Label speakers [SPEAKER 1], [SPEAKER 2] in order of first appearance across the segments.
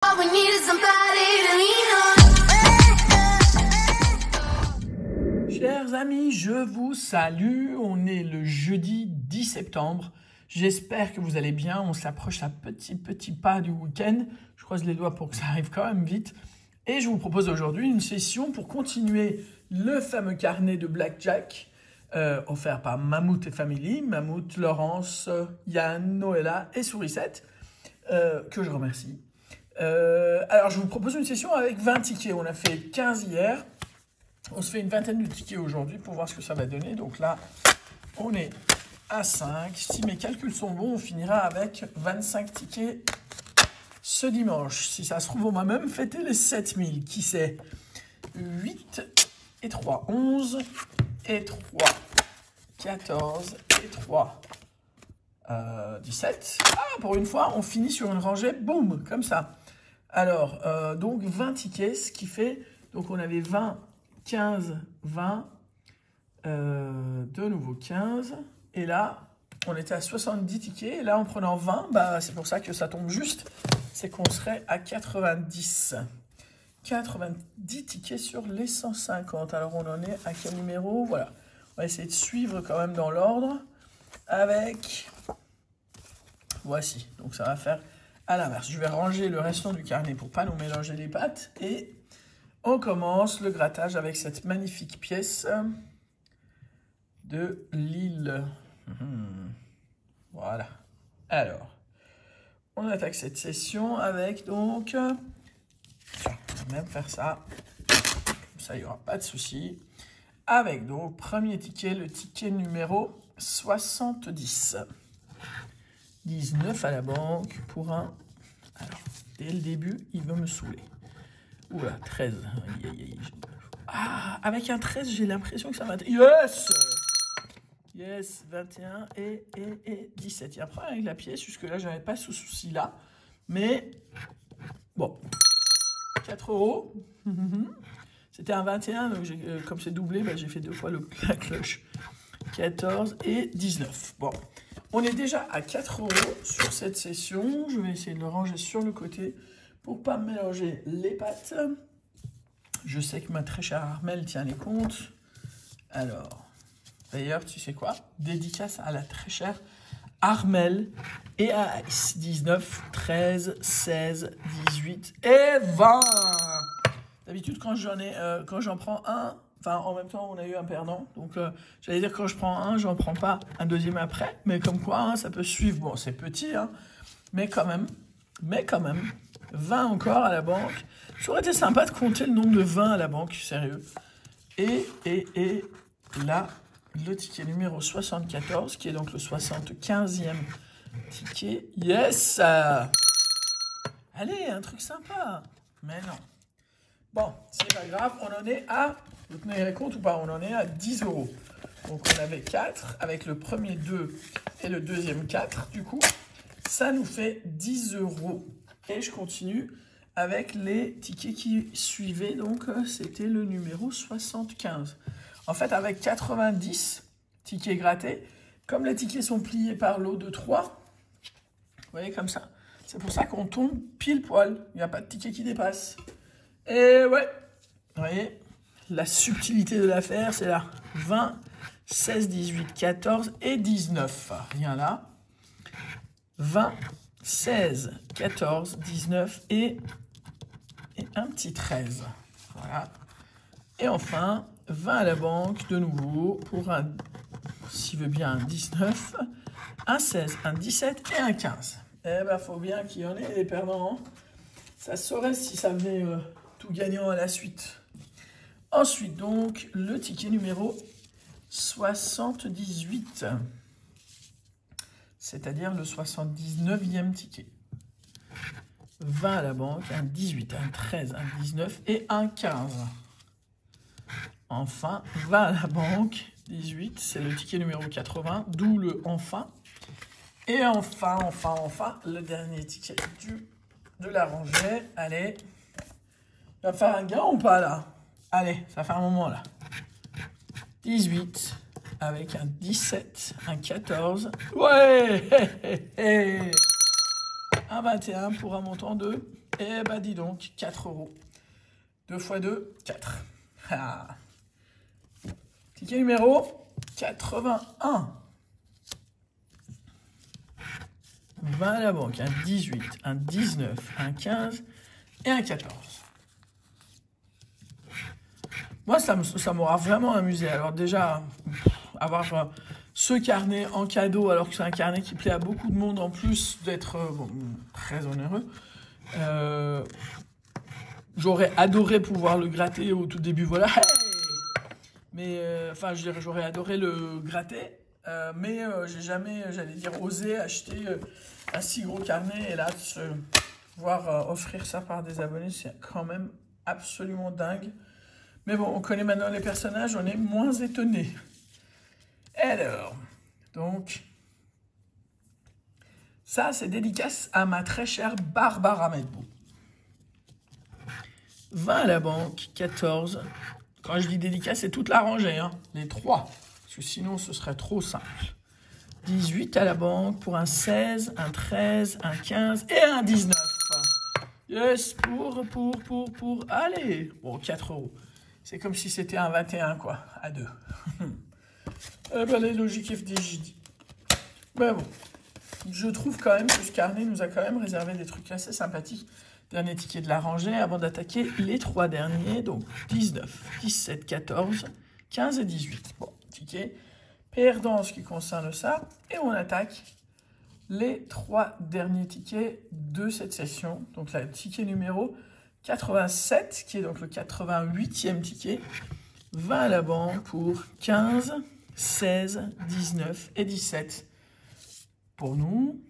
[SPEAKER 1] All we need is somebody to lean on.
[SPEAKER 2] Chers amis, je vous salue. On est le jeudi 10 septembre. J'espère que vous allez bien. On s'approche à petit pas du week-end. Je croise les doigts pour que ça arrive quand même vite. Et je vous propose aujourd'hui une session pour continuer le fameux carnet de Blackjack offert par Mammouth et Family. Mammouth, Laurence, Yann, Noëlla et Sourisette, que je remercie. Alors, je vous propose une session avec 20 tickets. On a fait 15 hier. On se fait une vingtaine de tickets aujourd'hui pour voir ce que ça va donner. Donc là, on est à 5. Si mes calculs sont bons, on finira avec 25 tickets ce dimanche. Si ça se trouve, on va même fêter les 7000. Qui sait? 8 et 3, 11 et 3, 14 et 3, 17. Ah, pour une fois, on finit sur une rangée, boum, comme ça. Alors, donc 20 tickets, ce qui fait, donc on avait 20, 15, 20, de nouveau 15. Et là, on était à 70 tickets. Et là, en prenant 20, bah, c'est pour ça que ça tombe juste. C'est qu'on serait à 90. 90 tickets sur les 150. Alors, on en est à quel numéro? Voilà. On va essayer de suivre quand même dans l'ordre. Avec... Voici. Donc, ça va faire à l'inverse. Je vais ranger le restant du carnet pour pas nous mélanger les pattes. Et on commence le grattage avec cette magnifique pièce de Lille. Voilà. Alors, on attaque cette session avec donc... on va même faire ça. Comme ça, il n'y aura pas de souci. Avec donc, premier ticket, le ticket numéro 70. 19 à la banque pour un... Alors, dès le début, il veut me saouler. Oula, 13. Ah, avec un 13, j'ai l'impression que ça va... Yes! Yes, 21 et 17. Il y a un problème avec la pièce. Jusque-là, je n'avais pas ce souci-là. Mais, bon. 4 euros. C'était un 21, donc comme c'est doublé, bah, j'ai fait 2 fois la cloche. 14 et 19. Bon, on est déjà à 4 euros sur cette session. Je vais essayer de le ranger sur le côté pour ne pas me mélanger les pattes. Je sais que ma très chère Armelle tient les comptes. Alors, d'ailleurs, tu sais quoi? Dédicace à la très chère Armelle et à Ice. 19, 13, 16, 18 et 20. D'habitude, quand j'en prends un, enfin, en même temps, on a eu un perdant. Donc, j'allais dire, quand je prends un, j'en prends pas un deuxième après. Mais comme quoi, hein, ça peut suivre. Bon, c'est petit, hein, mais quand même. 20 encore à la banque. Ça aurait été sympa de compter le nombre de 20 à la banque, sérieux. Et là, le ticket numéro 74, qui est donc le 75e ticket. Yes! Allez, un truc sympa. Mais non. Bon, c'est pas grave, on en est à... Vous tenez compte ou pas? On en est à 10 euros. Donc, on avait 4, avec le premier 2 et le deuxième 4. Du coup, ça nous fait 10 euros. Et je continue avec les tickets qui suivaient. Donc, c'était le numéro 75. En fait, avec 90 tickets grattés, comme les tickets sont pliés par lot de 3, vous voyez, comme ça. C'est pour ça qu'on tombe pile poil. Il n'y a pas de ticket qui dépasse. Et ouais, vous voyez, la subtilité de l'affaire, c'est là. 20, 16, 18, 14 et 19. Rien là. 20, 16, 14, 19 et un petit 13. Voilà. Et enfin, 20 à la banque, de nouveau, pour un, s'il veut bien, un 19, un 16, un 17 et un 15. Eh ben, faut bien qu'il y en ait des perdants. Ça saurait si ça venait tout gagnant à la suite. Ensuite, donc, le ticket numéro 78. C'est-à-dire le 79e ticket. 20 à la banque, un 18, un 13, un 19 et un 15. Enfin, 20 à la banque, 18, c'est le ticket numéro 80, d'où le enfin. Et enfin, le dernier ticket de la rangée. Allez, il va faire un gain ou pas là? Allez, ça fait un moment là. 18, avec un 17, un 14. Ouais! un 21 pour un montant de, eh ben dis donc, 4 euros. 2 x 2, 4. Ah. Ticket numéro 81. 20 à la banque, un 18, un 19, un 15 et un 14. Moi, ça m'aura vraiment amusé. Alors déjà, avoir ce carnet en cadeau, alors que c'est un carnet qui plaît à beaucoup de monde, en plus d'être très onéreux. J'aurais adoré pouvoir le gratter au tout début, voilà. Mais, enfin, je dirais, j'aurais adoré le gratter. Mais j'ai jamais, j'allais dire, osé acheter un si gros carnet. Et là, se voir offrir ça par des abonnés, c'est quand même absolument dingue. Mais bon, on connaît maintenant les personnages, on est moins étonné. Alors, donc, ça, c'est dédicace à ma très chère Barbara Medbou. 20 à la banque, 14. Quand je dis dédicace, c'est toute la rangée, hein, les 3. Parce que sinon, ce serait trop simple. 18 à la banque pour un 16, un 13, un 15 et un 19. Yes, allez. Bon, 4 euros. C'est comme si c'était un 21, quoi, à 2. Eh ben, les logiques FDJ. Ben bon, je trouve quand même que ce carnet nous a quand même réservé des trucs assez sympathiques. Dernier ticket de la rangée avant d'attaquer les 3 derniers. Donc 19, 17, 14, 15 et 18. Bon, ticket perdant en ce qui concerne ça. Et on attaque les 3 derniers tickets de cette session. Donc là, le ticket numéro 87, qui est donc le 88e ticket. 20 à la banque pour 15, 16, 19 et 17. Pour nous,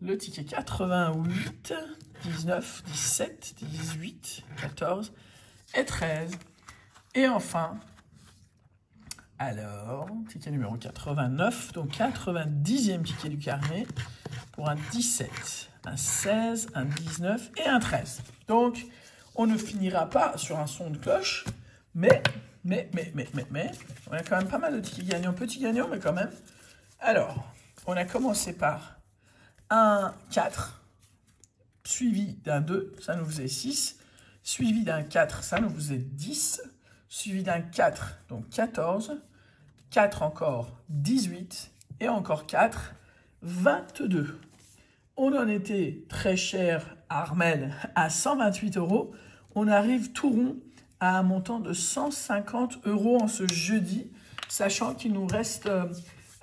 [SPEAKER 2] le ticket 88, 19, 17, 18, 14 et 13. Et enfin, alors, ticket numéro 89, donc 90e ticket du carnet pour un 17, un 16, un 19 et un 13. Donc, on ne finira pas sur un son de cloche, mais, on a quand même pas mal de tickets gagnants, petits gagnants, mais quand même. Alors, on a commencé par un 4, suivi d'un 2, ça nous faisait 6, suivi d'un 4, ça nous faisait 10, suivi d'un 4, donc 14, 4 encore, 18, et encore 4, 22. On en était très cher, Armel, à 128 euros. On arrive tout rond à un montant de 150 euros en ce jeudi, sachant qu'il nous reste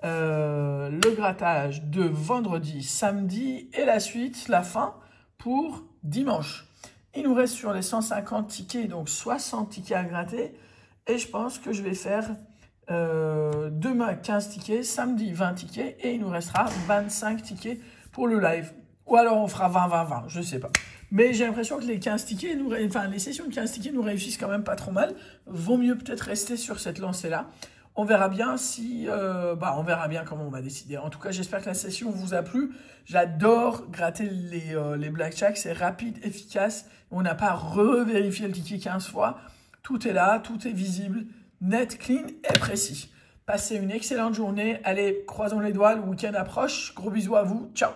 [SPEAKER 2] le grattage de vendredi, samedi et la suite, la fin, pour dimanche. Il nous reste sur les 150 tickets, donc 60 tickets à gratter. Et je pense que je vais faire demain 15 tickets, samedi 20 tickets et il nous restera 25 tickets pour le live. Ou alors on fera 20-20-20, je ne sais pas. Mais j'ai l'impression que les 15 tickets, les sessions de 15 tickets nous réussissent quand même pas trop mal. Vaut mieux peut-être rester sur cette lancée-là. On verra bien si, on verra bien comment on va décider. En tout cas, j'espère que la session vous a plu. J'adore gratter les blackjack. C'est rapide, efficace. On n'a pas à revérifier le ticket 15 fois. Tout est là, tout est visible, net, clean et précis. Passez une excellente journée. Allez, croisons les doigts, le week-end approche. Gros bisous à vous. Ciao.